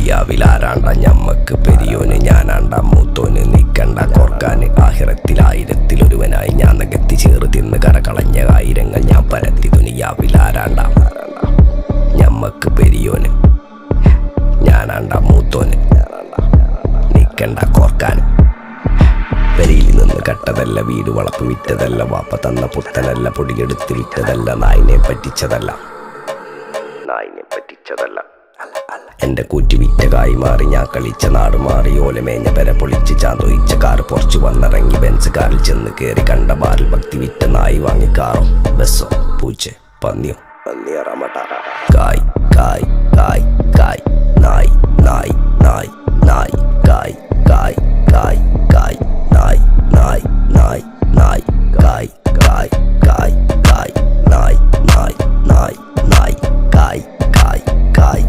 ദുനിയാവിലാരാണ്ട ഞമ്മക്ക് പെരിയോന് ഞാനാണ്ട മൂത്തോന് നിക്കണ്ട കോർക്കാന് ആഹിറത്തിലായിരത്തിലൊരുവനായി ഞാൻ നകത്തി ചേറ് തിന്ന് കരകളഞ്ഞ ആയിരങ്ങൾ ഞാൻ പരത്തി ദുനിയാവിലാരാണ്ട ഞമ്മക്ക് പെരിയോന് ഞാനാണ്ട മൂത്തോന് നിക്കണ്ട കോർക്കാന് പെരിയിൽ നിന്ന് കട്ടതല്ല വീട് വളപ്പ് വിറ്റതല്ല വാപ്പ തന്ന പുത്തനല്ല പൊടിയെടുത്ത് വിറ്റതല്ല നായിനെ പറ്റിച്ചതല്ല എന്റെ കൂറ്റി വിറ്റ കായി മാറി ഞാൻ കളിച്ച നാട് മാറി ഓലമേഞ്ഞ പെര പൊളിച്ച് ചാന്തൊയിച്ച കാറ് പൊറച്ചു വന്നിറങ്ങി ബെൻസ് കാറിൽ ചെന്ന് കയറി കണ്ട ബാറിൽ ഭക്തി വിറ്റ നായി വാങ്ങി കാറോ ബസ്സോ പൂച്ച പന്നിയോ കായ് കായ് കായ്